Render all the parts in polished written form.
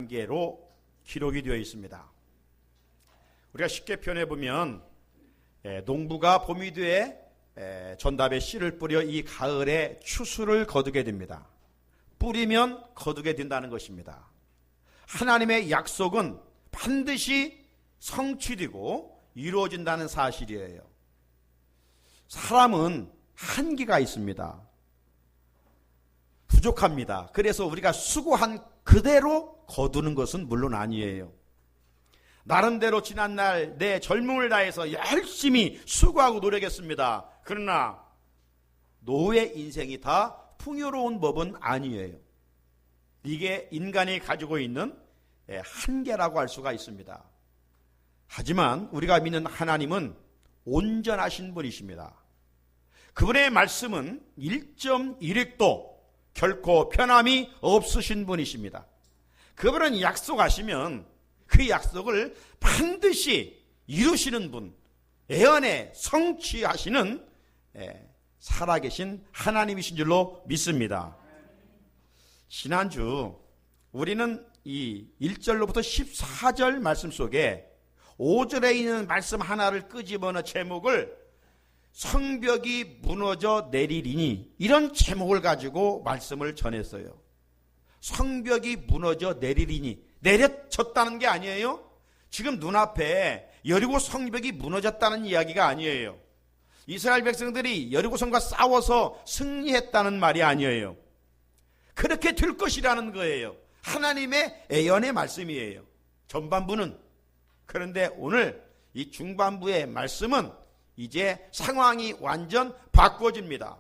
개로 기록이 되어 있습니다. 우리가 쉽게 표현해 보면 농부가 봄이 뒤에 전답에 씨를 뿌려 이 가을에 추수를 거두게 됩니다. 뿌리면 거두게 된다는 것입니다. 하나님의 약속은 반드시 성취되고 이루어진다는 사실이에요. 사람은 한계가 있습니다. 부족합니다. 그래서 우리가 수고한 그대로 거두는 것은 물론 아니에요. 나름대로 지난날 내 젊음을 다해서 열심히 수고하고 노력했습니다. 그러나 노후의 인생이 다 풍요로운 법은 아니에요. 이게 인간이 가지고 있는 한계라고 할 수가 있습니다. 하지만 우리가 믿는 하나님은 온전하신 분이십니다. 그분의 말씀은 1.1획도 결코 변함이 없으신 분이십니다. 그분은 약속하시면 그 약속을 반드시 이루시는 분, 애언에 성취하시는 살아계신 하나님이신 줄로 믿습니다. 지난주 우리는 이 1절로부터 14절 말씀 속에 5절에 있는 말씀 하나를 끄집어내 제목을 성벽이 무너져 내리리니, 이런 제목을 가지고 말씀을 전했어요. 성벽이 무너져 내리리니, 내려졌다는 게 아니에요. 지금 눈앞에 여리고 성벽이 무너졌다는 이야기가 아니에요. 이스라엘 백성들이 여리고성과 싸워서 승리했다는 말이 아니에요. 그렇게 될 것이라는 거예요. 하나님의 예언의 말씀이에요, 전반부는. 그런데 오늘 이 중반부의 말씀은 이제 상황이 완전 바꿔집니다.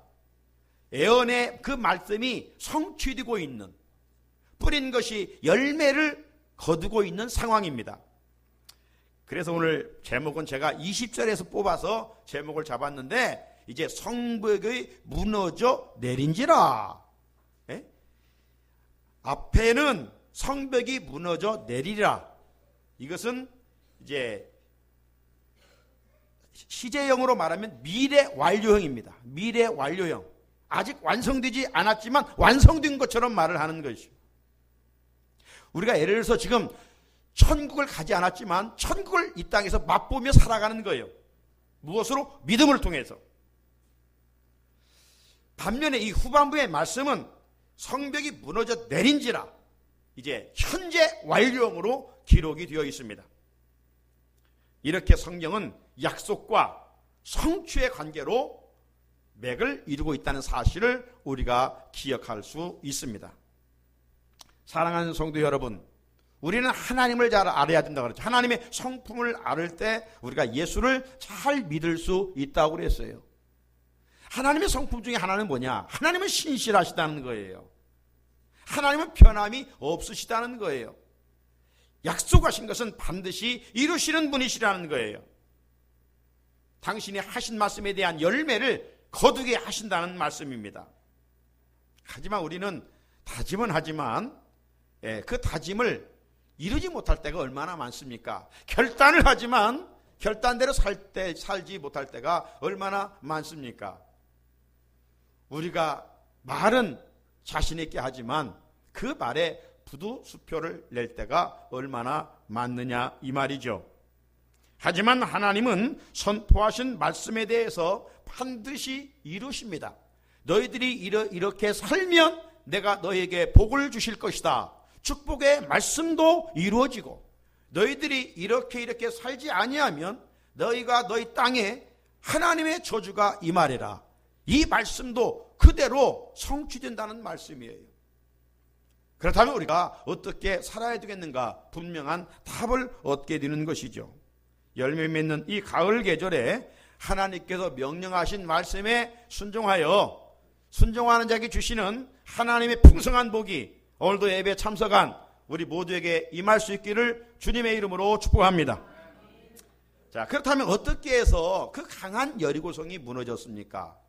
예언의 그 말씀이 성취되고 있는, 뿌린 것이 열매를 거두고 있는 상황입니다. 그래서 오늘 제목은 제가 20절에서 뽑아서 제목을 잡았는데, 이제 성벽이 무너져 내린지라. 앞에는 성벽이 무너져 내리리라. 이것은 이제 시제형으로 말하면 미래 완료형입니다. 미래 완료형. 아직 완성되지 않았지만 완성된 것처럼 말을 하는 것이죠. 우리가 예를 들어서 지금 천국을 가지 않았지만 천국을 이 땅에서 맛보며 살아가는 거예요. 무엇으로? 믿음을 통해서. 반면에 이 후반부의 말씀은 성벽이 무너져 내린지라, 이제 현재 완료형으로 기록이 되어 있습니다. 이렇게 성경은 약속과 성취의 관계로 맥을 이루고 있다는 사실을 우리가 기억할 수 있습니다. 사랑하는 성도 여러분, 우리는 하나님을 잘 알아야 된다고 그랬죠. 하나님의 성품을 알을 때 우리가 예수를 잘 믿을 수 있다고 그랬어요. 하나님의 성품 중에 하나는 뭐냐? 하나님은 신실하시다는 거예요. 하나님은 변함이 없으시다는 거예요. 약속하신 것은 반드시 이루시는 분이시라는 거예요. 당신이 하신 말씀에 대한 열매를 거두게 하신다는 말씀입니다. 하지만 우리는 다짐은 하지만 그 다짐을 이루지 못할 때가 얼마나 많습니까? 결단을 하지만 결단대로 살지 못할 때가 얼마나 많습니까? 우리가 말은 자신 있게 하지만 그 말에 부두수표를 낼 때가 얼마나 많느냐 이 말이죠. 하지만 하나님은 선포하신 말씀에 대해서 반드시 이루십니다. 너희들이 이렇게 살면 내가 너희에게 복을 주실 것이다. 축복의 말씀도 이루어지고, 너희들이 이렇게 살지 아니하면 너희가 너희 땅에 하나님의 저주가 임하리라. 이 말씀도 그대로 성취된다는 말씀이에요. 그렇다면 우리가 어떻게 살아야 되겠는가? 분명한 답을 얻게 되는 것이죠. 열매 맺는 이 가을 계절에 하나님께서 명령하신 말씀에 순종하는 자에게 주시는 하나님의 풍성한 복이 오늘도 예배 참석한 우리 모두에게 임할 수 있기를 주님의 이름으로 축복합니다. 자, 그렇다면 어떻게 해서 그 강한 여리고성이 무너졌습니까?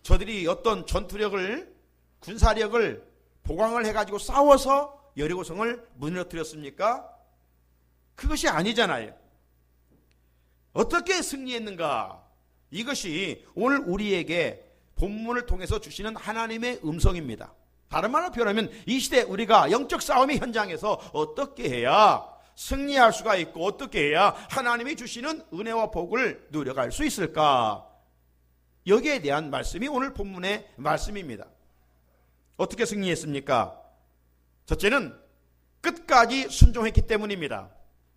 저들이 어떤 전투력을, 군사력을 보강을 해가지고 싸워서 여리고성을 무너뜨렸습니까? 그것이 아니잖아요. 어떻게 승리했는가? 이것이 오늘 우리에게 본문을 통해서 주시는 하나님의 음성입니다. 다른 말로 표현하면 이 시대 우리가 영적 싸움의 현장에서 어떻게 해야 승리할 수가 있고 어떻게 해야 하나님이 주시는 은혜와 복을 누려갈 수 있을까? 여기에 대한 말씀이 오늘 본문의 말씀입니다. 어떻게 승리했습니까? 첫째는 끝까지 순종했기 때문입니다.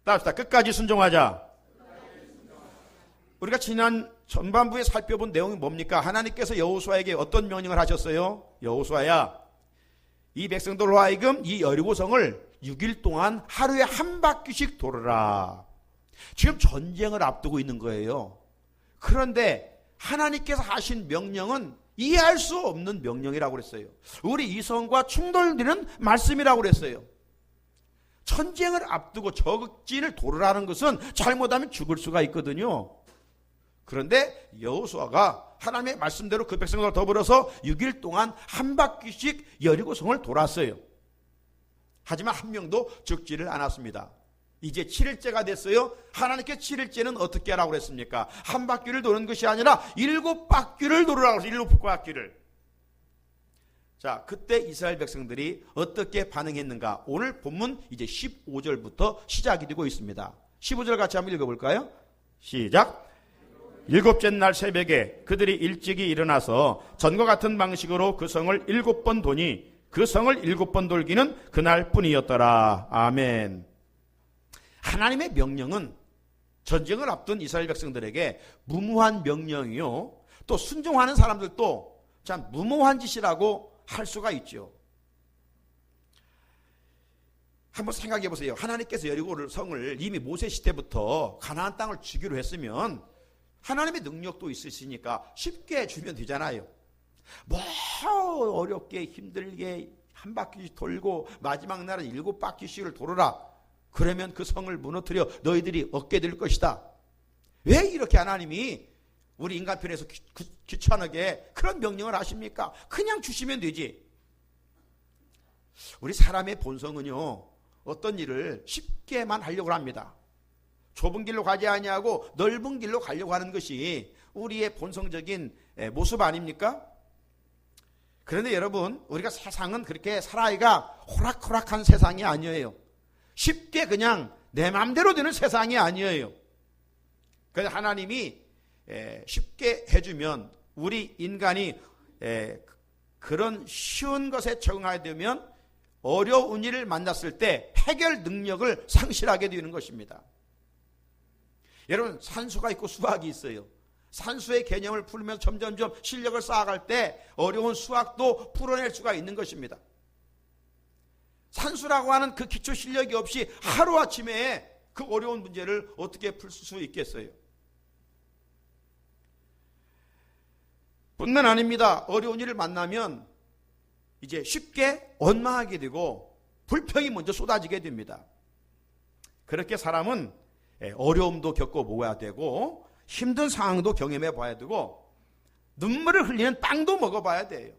따라합시다. 끝까지 순종하자. 우리가 지난 전반부에 살펴본 내용이 뭡니까? 하나님께서 여호수아에게 어떤 명령을 하셨어요? 여호수아야, 이 백성들로 하여금 이 여리고성을 6일 동안 하루에 한 바퀴씩 돌아라. 지금 전쟁을 앞두고 있는 거예요. 그런데 하나님께서 하신 명령은 이해할 수 없는 명령이라고 그랬어요. 우리 이성과 충돌되는 말씀이라고 그랬어요. 전쟁을 앞두고 적진을 돌으라는 것은 잘못하면 죽을 수가 있거든요. 그런데 여호수아가 하나님의 말씀대로 그 백성들과 더불어서 6일 동안 한 바퀴씩 여리고성을 돌았어요. 하지만 한 명도 죽지를 않았습니다. 이제 7일째가 됐어요. 하나님께 7일째는 어떻게 하라고 그랬습니까? 한 바퀴를 도는 것이 아니라 7바퀴를 돌으라고 했어요. 7바퀴를. 자, 그때 이스라엘 백성들이 어떻게 반응했는가? 오늘 본문 이제 15절부터 시작이 되고 있습니다. 15절 같이 한번 읽어볼까요? 시작. 일곱째 날 새벽에 그들이 일찍이 일어나서 전과 같은 방식으로 그 성을 7번 도니 그 성을 7번 돌기는 그날 뿐이었더라. 아멘. 하나님의 명령은 전쟁을 앞둔 이스라엘 백성들에게 무모한 명령이요, 또 순종하는 사람들도 참 무모한 짓이라고 할 수가 있죠. 한번 생각해 보세요. 하나님께서 여리고 성을 이미 모세 시대부터 가나안 땅을 주기로 했으면 하나님의 능력도 있으시니까 쉽게 주면 되잖아요. 뭐 어렵게 힘들게 한 바퀴씩 돌고 마지막 날은 7바퀴씩을 돌아라. 그러면 그 성을 무너뜨려 너희들이 얻게 될 것이다. 왜 이렇게 하나님이 우리 인간편에서 귀찮게 그런 명령을 하십니까? 그냥 주시면 되지. 우리 사람의 본성은요, 어떤 일을 쉽게만 하려고 합니다. 좁은 길로 가지 아니하고 넓은 길로 가려고 하는 것이 우리의 본성적인 모습 아닙니까? 그런데 여러분, 우리가 세상은 그렇게 살아가기가 호락호락한 세상이 아니에요. 쉽게 그냥 내 마음대로 되는 세상이 아니에요. 그래서 하나님이 쉽게 해주면 우리 인간이 그런 쉬운 것에 적응하게 되면 어려운 일을 만났을 때 해결 능력을 상실하게 되는 것입니다. 여러분, 산수가 있고 수학이 있어요. 산수의 개념을 풀면서 점점점 실력을 쌓아갈 때 어려운 수학도 풀어낼 수가 있는 것입니다. 산수라고 하는 그 기초 실력이 없이 하루아침에 그 어려운 문제를 어떻게 풀 수 있겠어요? 뿐만 아닙니다. 어려운 일을 만나면 이제 쉽게 원망하게 되고 불평이 먼저 쏟아지게 됩니다. 그렇게 사람은 어려움도 겪어보아야 되고 힘든 상황도 경험해 봐야 되고 눈물을 흘리는 빵도 먹어봐야 돼요.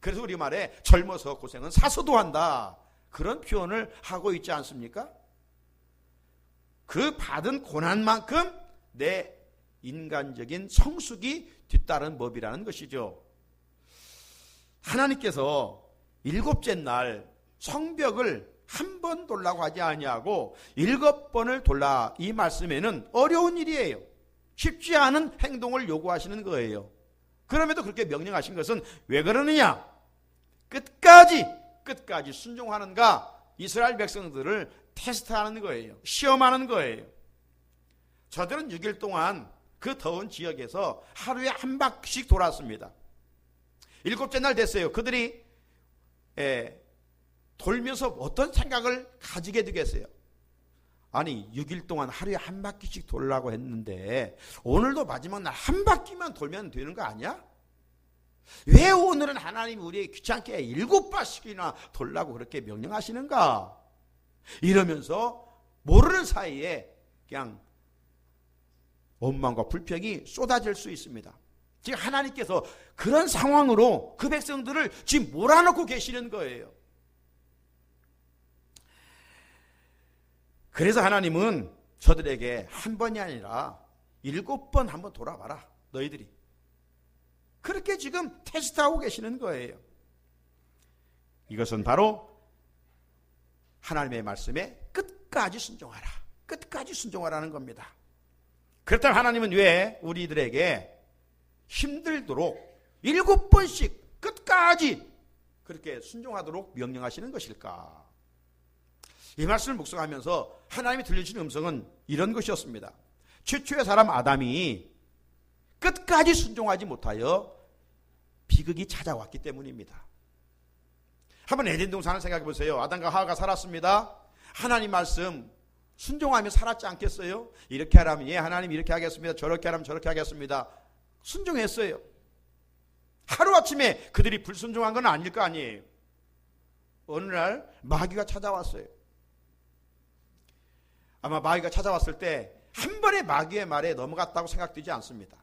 그래서 우리 말에 젊어서 고생은 사서도 한다, 그런 표현을 하고 있지 않습니까? 그 받은 고난만큼 내 인간적인 성숙이 뒤따른 법이라는 것이죠. 하나님께서 7째 날 성벽을 한 번 돌라고 하지 아니하고 7번을 돌라, 이 말씀에는 어려운 일이에요. 쉽지 않은 행동을 요구하시는 거예요. 그럼에도 그렇게 명령하신 것은 왜 그러느냐? 끝까지 순종하는가? 이스라엘 백성들을 테스트하는 거예요. 시험하는 거예요. 저들은 6일 동안 그 더운 지역에서 하루에 한 바퀴씩 돌았습니다. 7째 날 됐어요. 그들이 돌면서 어떤 생각을 가지게 되겠어요? 아니, 6일 동안 하루에 한 바퀴씩 돌라고 했는데 오늘도 마지막 날 한 바퀴만 돌면 되는 거 아니야? 왜 오늘은 하나님이 우리에게 귀찮게 7바퀴나 돌라고 그렇게 명령하시는가? 이러면서 모르는 사이에 그냥 원망과 불평이 쏟아질 수 있습니다. 지금 하나님께서 그런 상황으로 그 백성들을 지금 몰아넣고 계시는 거예요. 그래서 하나님은 저들에게 한 번이 아니라 7번 한번 돌아봐라, 너희들이. 그렇게 지금 테스트하고 계시는 거예요. 이것은 바로 하나님의 말씀에 끝까지 순종하라. 끝까지 순종하라는 겁니다. 그렇다면 하나님은 왜 우리들에게 힘들도록 7번씩 끝까지 그렇게 순종하도록 명령하시는 것일까? 이 말씀을 묵상하면서 하나님이 들려주신 음성은 이런 것이었습니다. 최초의 사람 아담이 끝까지 순종하지 못하여 비극이 찾아왔기 때문입니다. 한번 에덴 동산을 생각해 보세요. 아담과 하와가 살았습니다. 하나님 말씀 순종하며 살았지 않겠어요? 이렇게 하라면 예, 하나님 이렇게 하겠습니다. 저렇게 하라면 저렇게 하겠습니다. 순종했어요. 하루아침에 그들이 불순종한 건 아닐 거 아니에요. 어느 날 마귀가 찾아왔어요. 아마 마귀가 찾아왔을 때 한 번에 마귀의 말에 넘어갔다고 생각되지 않습니다.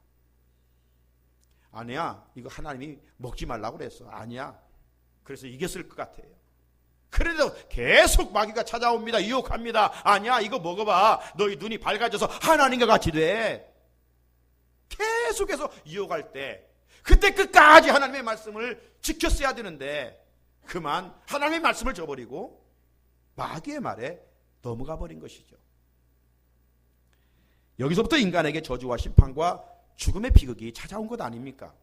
아니야, 이거 하나님이 먹지 말라고 그랬어. 아니야, 그래서 이겼을 것 같아요. 그래도 계속 마귀가 찾아옵니다. 유혹합니다. 아니야, 이거 먹어봐. 너희 눈이 밝아져서 하나님과 같이 돼. 계속해서 유혹할 때 그때 끝까지 하나님의 말씀을 지켰어야 되는데 그만 하나님의 말씀을 저버리고 마귀의 말에 넘어가 버린 것이죠. 여기서부터 인간에게 저주와 심판과 죽음의 비극이 찾아온 것 아닙니까?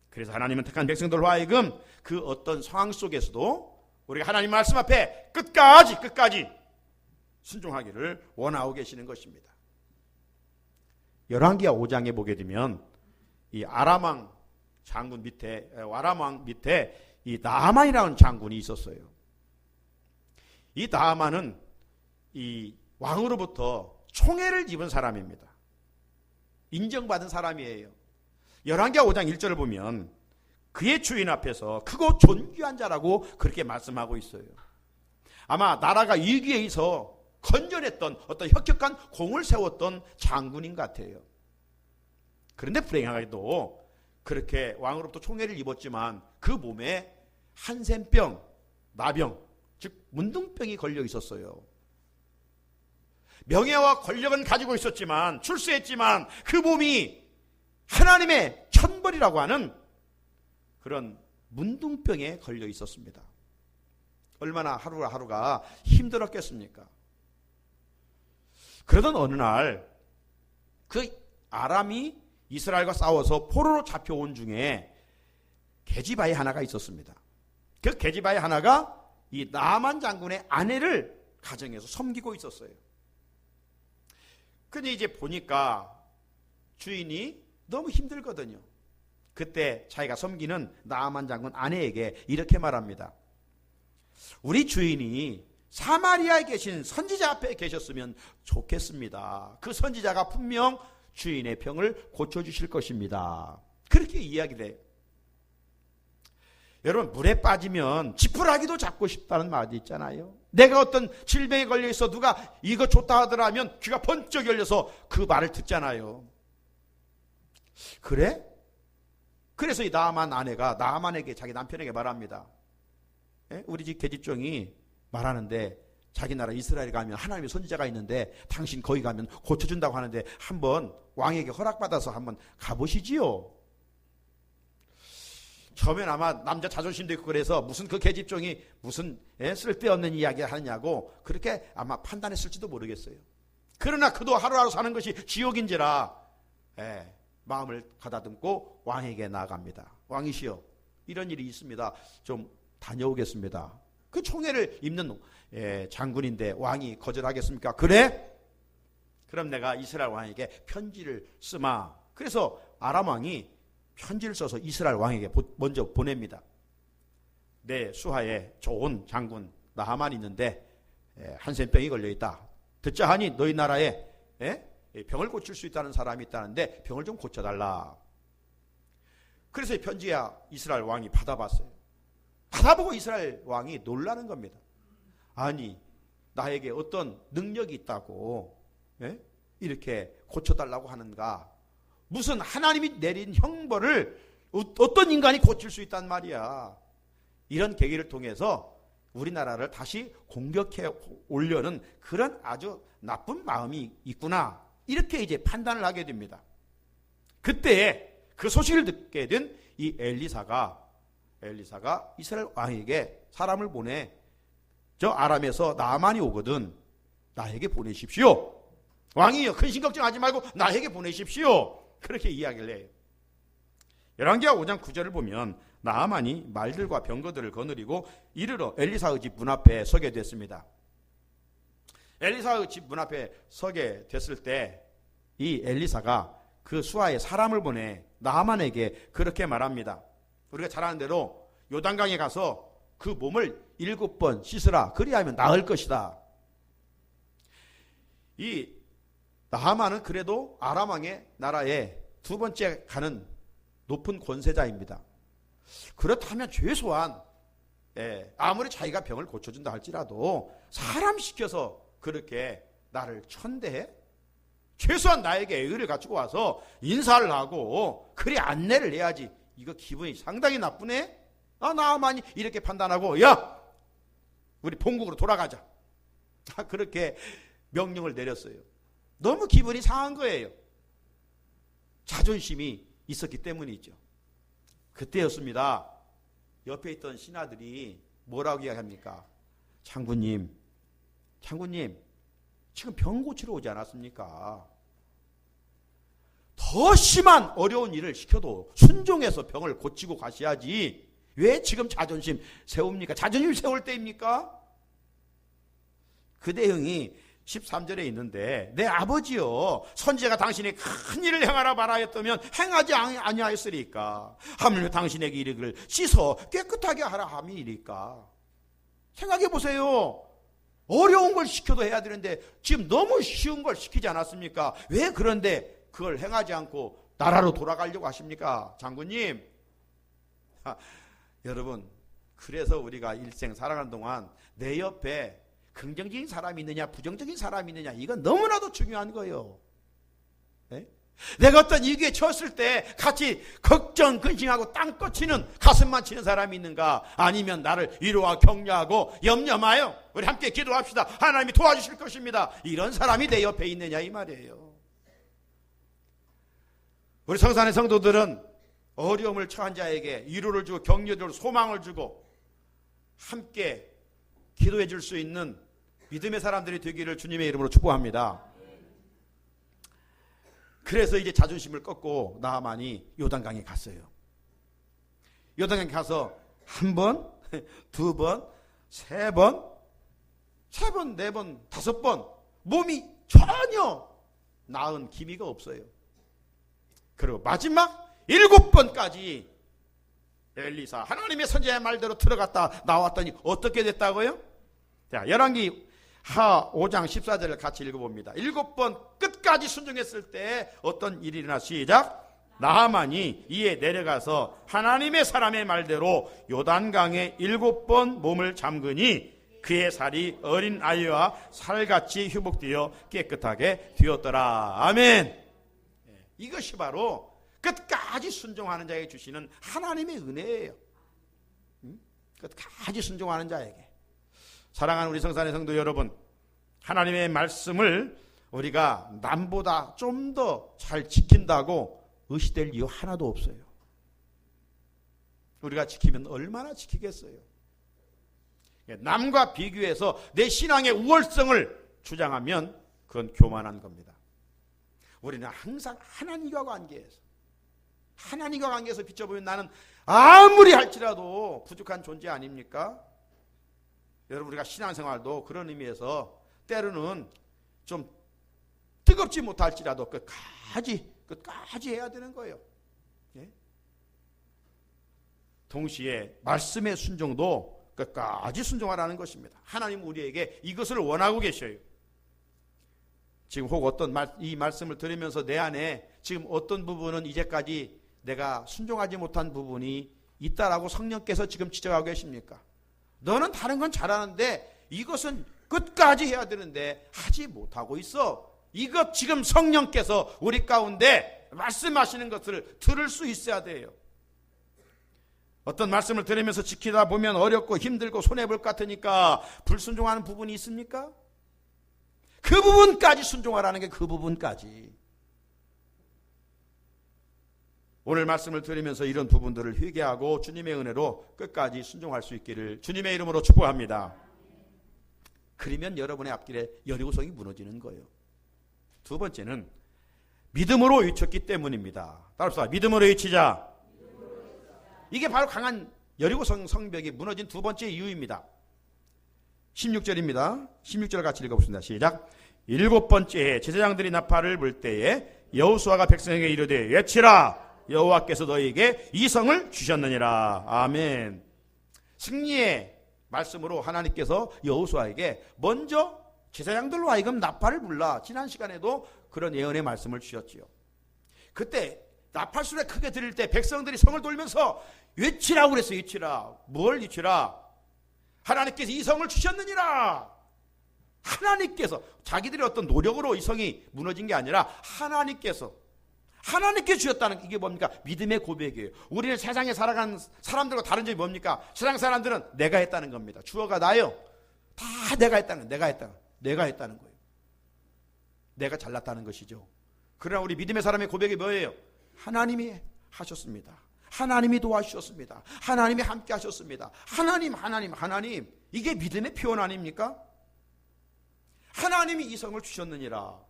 그래서 하나님은 택한 백성들로 하여금 그 어떤 상황 속에서도 우리가 하나님 말씀 앞에 끝까지 순종하기를 원하고 계시는 것입니다. 열왕기하 5장에 보게 되면 이 아람 왕 밑에 이 나아만이라는 장군이 있었어요. 이 나아만은 이 왕으로부터 총애를 입은 사람입니다. 인정받은 사람이에요. 열왕기하 5장 1절을 보면 그의 주인 앞에서 크고 존귀한 자라고 그렇게 말씀하고 있어요. 아마 나라가 위기에 있어 건전했던 어떤 혁혁한 공을 세웠던 장군인 것 같아요. 그런데 불행하게도 그렇게 왕으로부터 총애를 입었지만 그 몸에 한센병, 나병, 즉 문둥병이 걸려 있었어요. 명예와 권력은 가지고 있었지만 출세했지만 그 몸이 하나님의 천벌이라고 하는 그런 문둥병에 걸려 있었습니다. 얼마나 하루가 힘들었겠습니까? 그러던 어느 날 그 아람이 이스라엘과 싸워서 포로로 잡혀온 중에 게지바의 하나가 있었습니다. 그 게지바의 하나가 이 나아만 장군의 아내를 가정에서 섬기고 있었어요. 근데 이제 보니까 주인이 너무 힘들거든요. 그때 자기가 섬기는 나아만 장군 아내에게 이렇게 말합니다. 우리 주인이 사마리아에 계신 선지자 앞에 계셨으면 좋겠습니다. 그 선지자가 분명 주인의 병을 고쳐주실 것입니다. 그렇게 이야기를 해요. 여러분, 물에 빠지면 지푸라기도 잡고 싶다는 말이 있잖아요. 내가 어떤 질병에 걸려 있어 누가 이거 좋다 하더라면 귀가 번쩍 열려서 그 말을 듣잖아요. 그래? 그래서 이 나아만 아내가 나아만에게 자기 남편에게 말합니다. 우리 집 계집종이 말하는데 자기 나라 이스라엘 가면 하나님의 선지자가 있는데 당신 거기 가면 고쳐준다고 하는데 한번 왕에게 허락받아서 한번 가보시지요. 처음엔 아마 남자 자존심도 있고 그래서 무슨 그 계집종이 무슨 쓸데없는 이야기 하느냐고 그렇게 아마 판단했을지도 모르겠어요. 그러나 그도 하루하루 사는 것이 지옥인지라 마음을 가다듬고 왕에게 나아갑니다. 왕이시여, 이런 일이 있습니다. 좀 다녀오겠습니다. 그 총애를 입는 장군인데 왕이 거절하겠습니까? 그래? 그럼 내가 이스라엘 왕에게 편지를 쓰마. 그래서 아람 왕이 편지를 써서 이스라엘 왕에게 먼저 보냅니다. 내 수하에 좋은 장군 나하만이 있는데 한센병이 걸려있다. 듣자 하니 너희 나라에 병을 고칠 수 있다는 사람이 있다는데 병을 좀 고쳐달라. 그래서 이 편지야 이스라엘 왕이 받아봤어요. 받아보고 이스라엘 왕이 놀라는 겁니다. 아니, 나에게 어떤 능력이 있다고 이렇게 고쳐달라고 하는가. 무슨 하나님이 내린 형벌을 어떤 인간이 고칠 수 있단 말이야. 이런 계기를 통해서 우리나라를 다시 공격해 오려는 그런 아주 나쁜 마음이 있구나. 이렇게 이제 판단을 하게 됩니다. 그때 그 소식을 듣게 된 이 엘리사가 엘리사가 이스라엘 왕에게 사람을 보내, 저 아람에서 나아만이 오거든 나에게 보내십시오. 왕이여, 큰 신 걱정하지 말고 나에게 보내십시오. 그렇게 이야기를 해요. 열왕기하 5장 9절을 보면 나아만이 말들과 병거들을 거느리고 이르러 엘리사의 집 문 앞에 서게 됐습니다. 엘리사의 집 문 앞에 서게 됐을 때 이 엘리사가 그 수하에 사람을 보내 나아만에게 그렇게 말합니다. 우리가 잘 아는 대로 요단강에 가서 그 몸을 7번 씻으라. 그리하면 나을 것이다. 이 나아만은 그래도 아람 왕의 나라에 두 번째 가는 높은 권세자입니다. 그렇다면 최소한 아무리 자기가 병을 고쳐준다 할지라도 사람 시켜서 그렇게 나를 천대해? 최소한 나에게 의를 갖추고 와서 인사를 하고 그래 안내를 해야지. 이거 기분이 상당히 나쁘네. 나아만이 이렇게 판단하고 야 우리 본국으로 돌아가자. 그렇게 명령을 내렸어요. 너무 기분이 상한 거예요. 자존심이 있었기 때문이죠. 그때였습니다. 옆에 있던 신하들이 뭐라고 이야기합니까? 장군님 지금 병 고치러 오지 않았습니까? 더 심한 어려운 일을 시켜도 순종해서 병을 고치고 가셔야지 왜 지금 자존심 세웁니까? 자존심 세울 때입니까? 그 내용이 13절에 있는데 내 아버지여 선지자가 당신의 큰 일을 행하라 말하였다면 행하지 아니하였으리까? 하물며 당신에게 이르기를 씻어 깨끗하게 하라 함이니까. 생각해 보세요. 어려운 걸 시켜도 해야 되는데 지금 너무 쉬운 걸 시키지 않았습니까? 왜 그런데 그걸 행하지 않고 나라로 돌아가려고 하십니까? 장군님. 여러분, 그래서 우리가 일생 살아가는 동안 내 옆에 긍정적인 사람이 있느냐 부정적인 사람이 있느냐 이건 너무나도 중요한 거예요. 네? 내가 어떤 위기에 처했을 때 같이 걱정 근심하고 땅끝 치는 가슴만 치는 사람이 있는가? 아니면 나를 위로와 격려하고 염려마요 우리 함께 기도합시다. 하나님이 도와주실 것입니다. 이런 사람이 내 옆에 있느냐 이 말이에요. 우리 성산의 성도들은 어려움을 처한 자에게 위로를 주고 격려를 주고 소망을 주고 함께 기도해 줄 수 있는 믿음의 사람들이 되기를 주님의 이름으로 축복합니다. 그래서 이제 자존심을 꺾고 나아만이 요단강에 갔어요. 요단강에 가서 한 번, 두 번, 세 번, 네 번, 5번 몸이 전혀 나은 기미가 없어요. 그리고 마지막 7번까지 엘리사 하나님의 선지자의 말대로 들어갔다 나왔더니 어떻게 됐다고요? 자, 열왕기 하 5장 14절을 같이 읽어봅니다. 7번 끝까지 순종했을 때 어떤 일이 일어나 시작. 나아만이 이에 내려가서 하나님의 사람의 말대로 요단강에 7번 몸을 잠그니 그의 살이 어린 아이와 살같이 회복되어 깨끗하게 되었더라. 아멘. 이것이 바로 끝까지 순종하는 자에게 주시는 하나님의 은혜예요. 끝까지 순종하는 자에게. 사랑하는 우리 성산의 성도 여러분, 하나님의 말씀을 우리가 남보다 좀 더 잘 지킨다고 의시될 이유 하나도 없어요. 우리가 지키면 얼마나 지키겠어요. 남과 비교해서 내 신앙의 우월성을 주장하면 그건 교만한 겁니다. 우리는 항상 하나님과 관계에서 비춰보면 나는 아무리 할지라도 부족한 존재 아닙니까? 여러분, 우리가 신앙생활도 그런 의미에서 때로는 좀 뜨겁지 못할지라도 끝까지 해야 되는 거예요. 예? 동시에 말씀의 순종도 끝까지 순종하라는 것입니다. 하나님은 우리에게 이것을 원하고 계셔요. 지금 혹 이 말씀을 들으면서 내 안에 지금 어떤 부분은 이제까지 내가 순종하지 못한 부분이 있다라고 성령께서 지금 지적하고 계십니까? 너는 다른 건 잘하는데 이것은 끝까지 해야 되는데 하지 못하고 있어. 이것 지금 성령께서 우리 가운데 말씀하시는 것을 들을 수 있어야 돼요. 어떤 말씀을 들으면서 지키다 보면 어렵고 힘들고 손해볼 것 같으니까 불순종하는 부분이 있습니까? 그 부분까지 순종하라는 게 그 부분까지. 오늘 말씀을 들으면서 이런 부분들을 회개하고 주님의 은혜로 끝까지 순종할 수 있기를 주님의 이름으로 축복합니다. 그러면 여러분의 앞길에 여리고성이 무너지는 거예요. 두 번째는 믿음으로 외쳤기 때문입니다. 따라합시다. 믿음으로 외치자. 이게 바로 강한 여리고성 성벽이 무너진 두 번째 이유입니다. 16절입니다. 16절 같이 읽어보겠습니다. 시작. 일곱 번째 제사장들이 나팔을 불 때에 여호수아가 백성에게 이르되 외치라. 여호와께서 너희에게 이 성을 주셨느니라. 아멘. 승리의 말씀으로 하나님께서 여호수아에게 먼저 제사장들로 하여금 나팔을 불라. 지난 시간에도 그런 예언의 말씀을 주셨지요. 그때 나팔 소리가 크게 들릴 때 백성들이 성을 돌면서 외치라고 그랬어요. 외치라. 뭘 외치라? 하나님께서 이 성을 주셨느니라. 하나님께서, 자기들의 어떤 노력으로 이 성이 무너진 게 아니라 하나님께서 주셨다는, 이게 뭡니까? 믿음의 고백이에요. 우리는 세상에 살아가는 사람들과 다른 점이 뭡니까? 세상 사람들은 내가 했다는 겁니다. 주어가 나요. 다 내가 했다는 거예요. 내가 잘났다는 것이죠. 그러나 우리 믿음의 사람의 고백이 뭐예요? 하나님이 하셨습니다. 하나님이 도와주셨습니다. 하나님이 함께 하셨습니다. 하나님. 이게 믿음의 표현 아닙니까? 하나님이 이 성을 주셨느니라.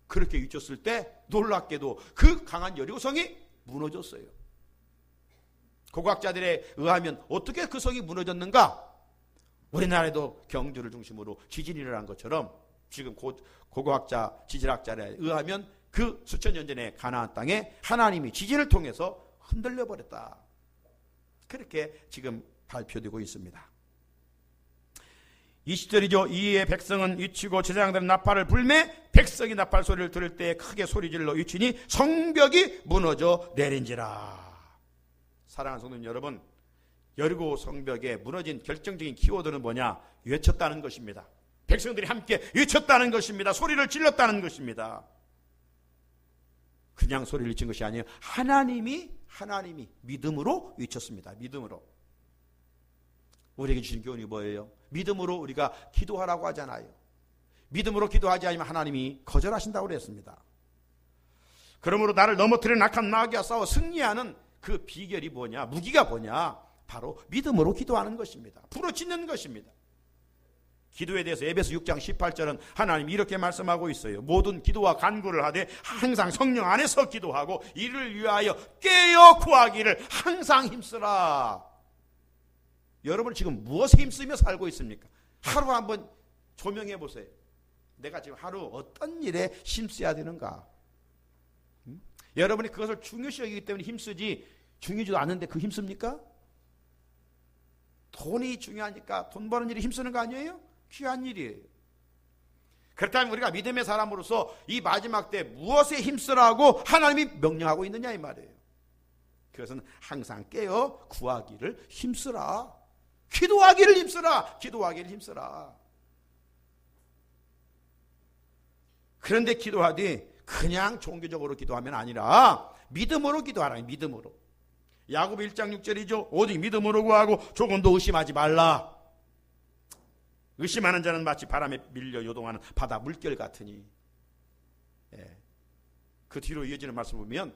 그렇게 외쳤을 때 놀랍게도 그 강한 여리고성이 무너졌어요. 고고학자들에 의하면 어떻게 그 성이 무너졌는가? 우리나라에도 경주를 중심으로 지진이 일어난 것처럼 지금 고고학자, 지질학자에 의하면 그 수천 년 전에 가나안 땅에 하나님이 지진을 통해서 흔들려 버렸다. 그렇게 지금 발표되고 있습니다. 20절이죠. 이에 백성은 외치고 제사장들은 나팔을 불매 백성이 나팔 소리를 들을 때 크게 소리질러 외치니 성벽이 무너져 내린지라. 사랑하는 성도님 여러분, 여리고 성벽에 무너진 결정적인 키워드는 뭐냐? 외쳤다는 것입니다. 백성들이 함께 외쳤다는 것입니다. 소리를 질렀다는 것입니다. 그냥 소리를 외친 것이 아니에요. 하나님이 믿음으로 외쳤습니다. 믿음으로. 우리에게 주신 교훈이 뭐예요? 믿음으로 우리가 기도하라고 하잖아요. 믿음으로 기도하지 않으면 하나님이 거절하신다고 그랬습니다. 그러므로 나를 넘어뜨리는 악한 마귀와 싸워 승리하는 그 비결이 뭐냐? 무기가 뭐냐? 바로 믿음으로 기도하는 것입니다. 부르짖는 것입니다. 기도에 대해서 에베소 6장 18절은 하나님이 이렇게 말씀하고 있어요. 모든 기도와 간구를 하되 항상 성령 안에서 기도하고 이를 위하여 깨어 구하기를 항상 힘쓰라. 여러분 지금 무엇에 힘쓰며 살고 있습니까? 하루 한번 조명해 보세요. 내가 지금 하루 어떤 일에 힘써야 되는가? 여러분이 그것을 중요시 여기기 때문에 힘쓰지 중요하지도 않은데 그 힘씁니까? 돈이 중요하니까 돈 버는 일에 힘쓰는 거 아니에요? 귀한 일이에요. 그렇다면 우리가 믿음의 사람으로서 이 마지막 때 무엇에 힘쓰라고 하나님이 명령하고 있느냐 이 말이에요. 그것은 항상 깨어 구하기를 힘쓰라. 기도하기를 힘쓰라. 그런데 기도하되 그냥 종교적으로 기도하면 아니라 믿음으로 기도하라. 믿음으로. 야고보 1장 6절이죠. 오직 믿음으로 구하고 조금도 의심하지 말라. 의심하는 자는 마치 바람에 밀려 요동하는 바다 물결 같으니. 그 뒤로 이어지는 말씀 보면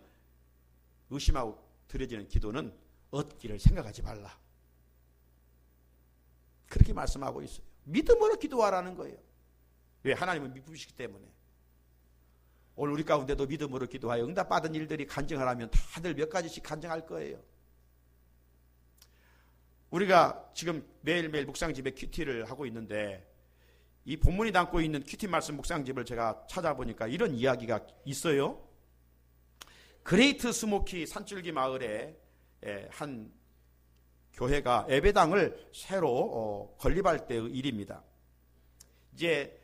의심하고 드려지는 기도는 얻기를 생각하지 말라. 그렇게 말씀하고 있어요. 믿음으로 기도하라는 거예요. 왜? 하나님은 믿으시기 때문에. 오늘 우리 가운데도 믿음으로 기도하여 응답받은 일들이 간증하라면 다들 몇 가지씩 간증할 거예요. 우리가 지금 매일매일 묵상집에 큐티를 하고 있는데 이 본문이 담고 있는 큐티 말씀 묵상집을 제가 찾아보니까 이런 이야기가 있어요. 그레이트 스모키 산줄기 마을에 한 교회가 예배당을 새로 건립할 때의 일입니다. 이제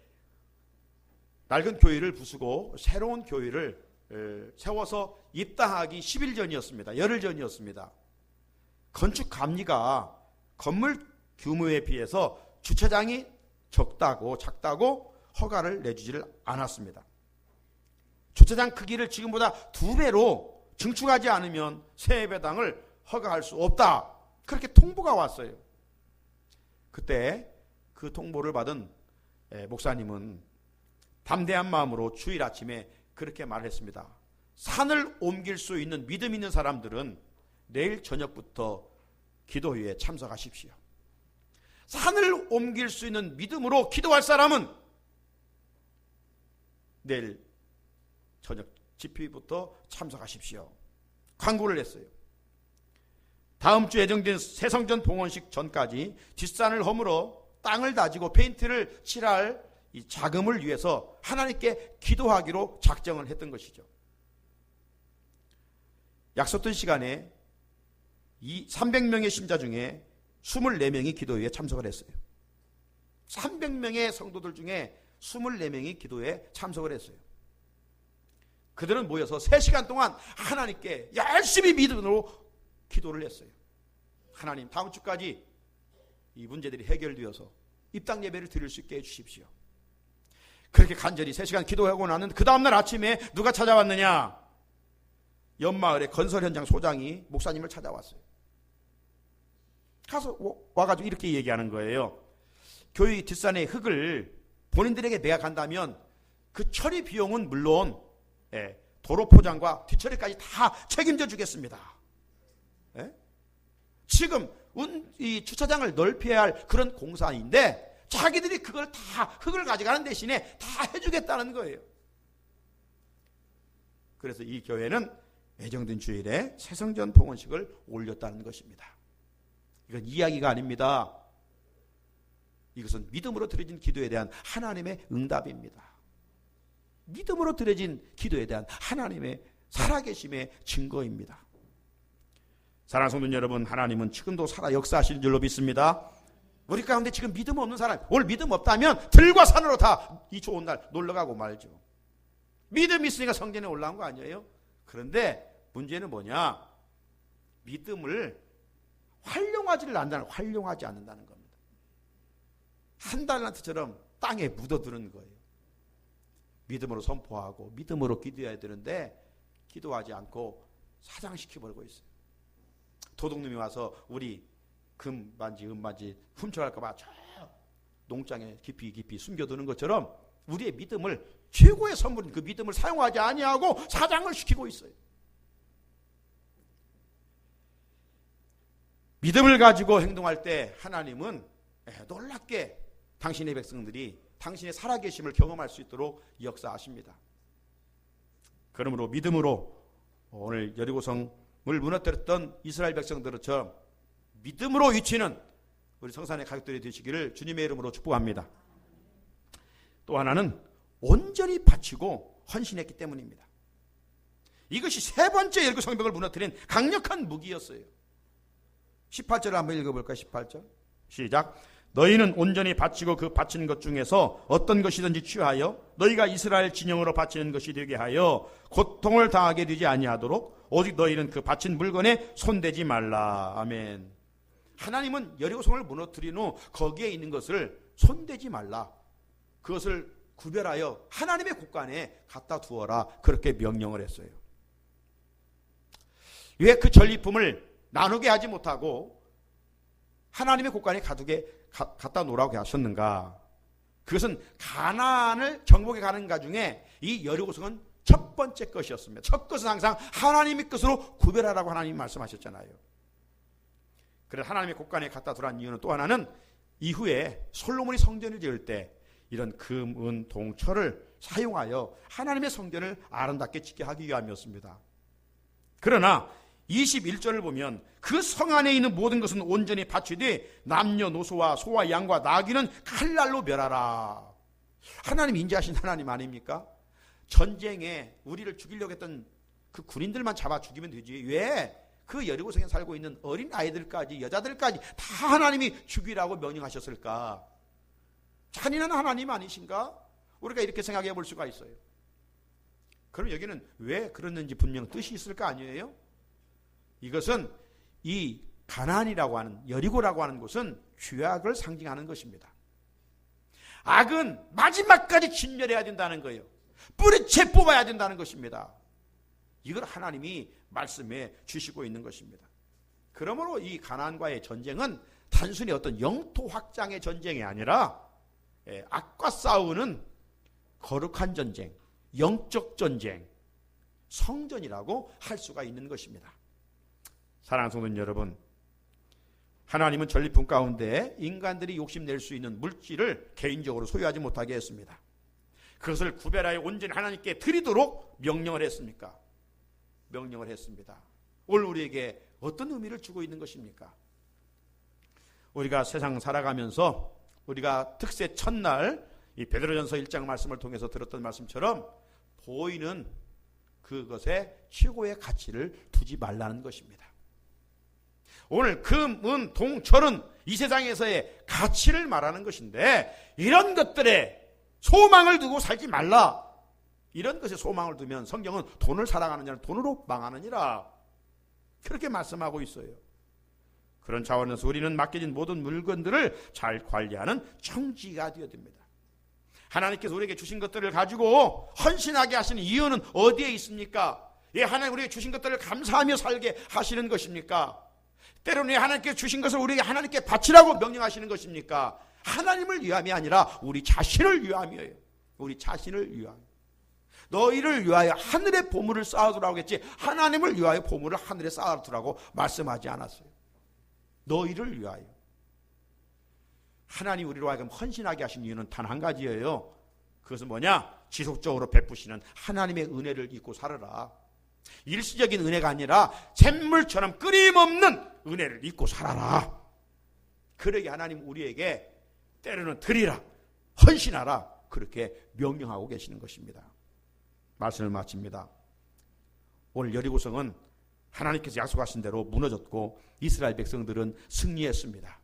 낡은 교회를 부수고 새로운 교회를 세워서 입당하기 10일 전이었습니다. 열흘 전이었습니다. 건축 감리가 건물 규모에 비해서 주차장이 작다고 허가를 내주지를 않았습니다. 주차장 크기를 지금보다 2배로 증축하지 않으면 새 예배당을 허가할 수 없다. 그렇게 통보가 왔어요. 그때 그 통보를 받은 목사님은 담대한 마음으로 주일 아침에 그렇게 말했습니다. 산을 옮길 수 있는 믿음 있는 사람들은 내일 저녁부터 기도회에 참석하십시오. 산을 옮길 수 있는 믿음으로 기도할 사람은 내일 저녁 집회부터 참석하십시오. 광고를 했어요. 다음 주 예정된 새성전 봉헌식 전까지 뒷산을 허물어 땅을 다지고 페인트를 칠할 이 자금을 위해서 하나님께 기도하기로 작정을 했던 것이죠. 약속된 시간에 이 300명의 신자 중에 24명이 기도회에 참석을 했어요. 300명의 성도들 중에 24명이 기도회에 참석을 했어요. 그들은 모여서 3시간 동안 하나님께 열심히 믿음으로 기도를 했어요. 하나님, 다음 주까지 이 문제들이 해결되어서 입당 예배를 드릴 수 있게 해주십시오. 그렇게 간절히 3시간 기도하고 나는 그 다음날 아침에 누가 찾아왔느냐? 옆마을의 건설 현장 소장이 목사님을 찾아왔어요. 가서 와가지고 이렇게 얘기하는 거예요. 교회 뒷산의 흙을 본인들에게 매각한다면 그 처리 비용은 물론 도로 포장과 뒷처리까지 다 책임져 주겠습니다. 지금 이 주차장을 넓혀야 할 그런 공사인데 자기들이 그걸 다 흙을 가져가는 대신에 다 해주겠다는 거예요. 그래서 이 교회는 예정된 주일에 새성전 봉헌식을 올렸다는 것입니다. 이건 이야기가 아닙니다. 이것은 믿음으로 드려진 기도에 대한 하나님의 응답입니다. 믿음으로 드려진 기도에 대한 하나님의 살아계심의 증거입니다. 사랑하는 성도 여러분, 하나님은 지금도 살아 역사하시는 줄로 믿습니다. 우리 가운데 지금 믿음 없는 사람, 오늘 믿음 없다면 들과 산으로 다 이 좋은 날 놀러가고 말죠. 믿음 있으니까 성전에 올라온 거 아니에요? 그런데 문제는 뭐냐? 믿음을 활용하지를 않는다는, 활용하지 않는다는 겁니다. 한 달란트처럼 땅에 묻어두는 거예요. 믿음으로 선포하고 믿음으로 기도해야 되는데 기도하지 않고 사장시켜버리고 있어요. 도둑놈이 와서 우리 금반지 은반지 훔쳐갈까 봐 저 농장에 깊이 숨겨두는 것처럼 우리의 믿음을, 최고의 선물인 그 믿음을 사용하지 아니하고 사장을 시키고 있어요. 믿음을 가지고 행동할 때 하나님은 놀랍게 당신의 백성들이 당신의 살아계심을 경험할 수 있도록 역사하십니다. 그러므로 믿음으로 오늘 여리고성을 무너뜨렸던 이스라엘 백성들처럼 믿음으로 위치는 우리 성산의 가족들이 되시기를 주님의 이름으로 축복합니다. 또 하나는 온전히 바치고 헌신했기 때문입니다. 이것이 세 번째 여리고 성벽을 무너뜨린 강력한 무기였어요. 18절을 한번 읽어볼까요? 18절 시작. 너희는 온전히 바치고 그 바치는 것 중에서 어떤 것이든지 취하여 너희가 이스라엘 진영으로 바치는 것이 되게 하여 고통을 당하게 되지 아니하도록 오직 너희는 그 바친 물건에 손대지 말라. 아멘. 하나님은 여리고성을 무너뜨린 후 거기에 있는 것을 손대지 말라. 그것을 구별하여 하나님의 곳간에 갖다 두어라. 그렇게 명령을 했어요. 왜 그 전리품을 나누게 하지 못하고 하나님의 곳간에 갖다 놓으라고 하셨는가? 그것은 가나안을 정복해 가는 가 중에 이 여리고성은 첫 번째 것이었습니다. 첫 것은 항상 하나님의 것으로 구별하라고 하나님이 말씀하셨잖아요. 그래서 하나님의 곳간에 갖다 두라는 이유는 또 하나는 이후에 솔로몬이 성전을 지을 때 이런 금, 은, 동, 철을 사용하여 하나님의 성전을 아름답게 짓게 하기 위함이었습니다. 그러나 21절을 보면 그 성 안에 있는 모든 것은 온전히 바치되 남녀노소와 소와 양과 나귀는 칼날로 멸하라. 하나님 인자하신 하나님 아닙니까? 전쟁에 우리를 죽이려고 했던 그 군인들만 잡아 죽이면 되지 왜 그 여리고성에 살고 있는 어린 아이들까지 여자들까지 다 하나님이 죽이라고 명령하셨을까? 잔인한 하나님 아니신가? 우리가 이렇게 생각해 볼 수가 있어요. 그럼 여기는 왜 그랬는지 분명 뜻이 있을 거 아니에요? 이것은 이 가나안이라고 하는 여리고라고 하는 곳은 죄악을 상징하는 것입니다. 악은 마지막까지 진멸해야 된다는 거예요. 뿌리채 뽑아야 된다는 것입니다. 이걸 하나님이 말씀해 주시고 있는 것입니다. 그러므로 이 가나안과의 전쟁은 단순히 어떤 영토 확장의 전쟁이 아니라 악과 싸우는 거룩한 전쟁, 영적 전쟁, 성전이라고 할 수가 있는 것입니다. 사랑하는 성도님 여러분, 하나님은 전리품 가운데 인간들이 욕심낼 수 있는 물질을 개인적으로 소유하지 못하게 했습니다. 그것을 구별하여 온전히 하나님께 드리도록 명령을 했습니까? 명령을 했습니다. 오늘 우리에게 어떤 의미를 주고 있는 것입니까? 우리가 세상 살아가면서 우리가 특세 첫날 이 베드로전서 1장 말씀을 통해서 들었던 말씀처럼 보이는 그것에 최고의 가치를 두지 말라는 것입니다. 오늘 금, 은, 동, 철은 이 세상에서의 가치를 말하는 것인데 이런 것들에 소망을 두고 살지 말라. 이런 것에 소망을 두면 성경은 돈을 사랑하는 자는 돈으로 망하느니라 그렇게 말씀하고 있어요. 그런 차원에서 우리는 맡겨진 모든 물건들을 잘 관리하는 청지기가 되어야 됩니다. 하나님께서 우리에게 주신 것들을 가지고 헌신하게 하시는 이유는 어디에 있습니까? 예, 하나님 우리에게 주신 것들을 감사하며 살게 하시는 것입니까? 때로는 하나님께서 주신 것을 우리에게 하나님께 바치라고 명령하시는 것입니까? 하나님을 위함이 아니라 우리 자신을 위함이에요. 우리 자신을 위함. 너희를 위하여 하늘의 보물을 쌓아두라고 했지 하나님을 위하여 보물을 하늘에 쌓아두라고 말씀하지 않았어요. 너희를 위하여. 하나님 우리로 하여금 헌신하게 하신 이유는 단 한 가지예요. 그것은 뭐냐? 지속적으로 베푸시는 하나님의 은혜를 잊고 살아라. 일시적인 은혜가 아니라 샘물처럼 끊임없는 은혜를 잊고 살아라. 그러게 하나님 우리에게 때로는 드리라, 헌신하라 그렇게 명령하고 계시는 것입니다. 말씀을 마칩니다. 오늘 여리고성은 하나님께서 약속하신 대로 무너졌고 이스라엘 백성들은 승리했습니다.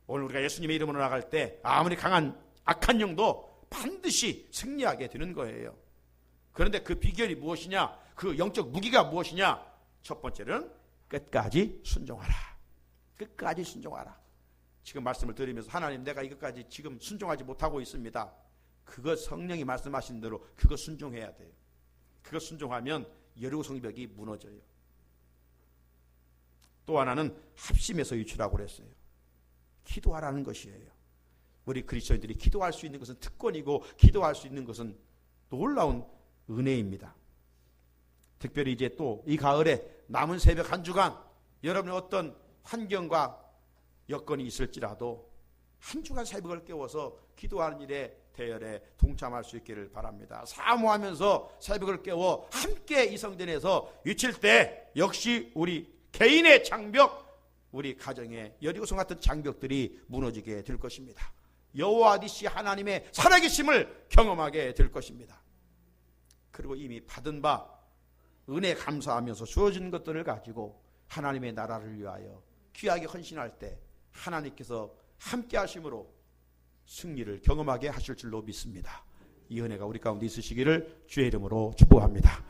오늘 우리가 예수님의 이름으로 나갈 때 아무리 강한 악한 영도 반드시 승리하게 되는 거예요. 그런데 그 비결이 무엇이냐? 그 영적 무기가 무엇이냐? 첫 번째는 끝까지 순종하라. 끝까지 순종하라. 지금 말씀을 드리면서 하나님 내가 이것까지 지금 순종하지 못하고 있습니다. 그것 성령이 말씀하신 대로 그거 순종해야 돼요. 그거 순종하면 여리고 성벽이 무너져요. 또 하나는 합심해서 유출하고 그랬어요. 기도하라는 것이에요. 우리 그리스도인들이 기도할 수 있는 것은 특권이고 기도할 수 있는 것은 놀라운 은혜입니다. 특별히 이제 또 이 가을에 남은 새벽 한 주간 여러분의 어떤 환경과 여건이 있을지라도 한 주간 새벽을 깨워서 기도하는 일에 대열에 동참할 수 있기를 바랍니다. 사모하면서 새벽을 깨워 함께 이 성전에서 외칠 때 역시 우리 개인의 장벽, 우리 가정의 여리고성 같은 장벽들이 무너지게 될 것입니다. 여호와 니시 하나님의 살아계심을 경험하게 될 것입니다. 그리고 이미 받은 바 은혜 감사하면서 주어진 것들을 가지고 하나님의 나라를 위하여 귀하게 헌신할 때 하나님께서 함께 하심으로 승리를 경험하게 하실 줄로 믿습니다. 이 은혜가 우리 가운데 있으시기를 주의 이름으로 축복합니다.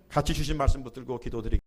같이 주신 말씀 붙들고 기도드리겠습니다.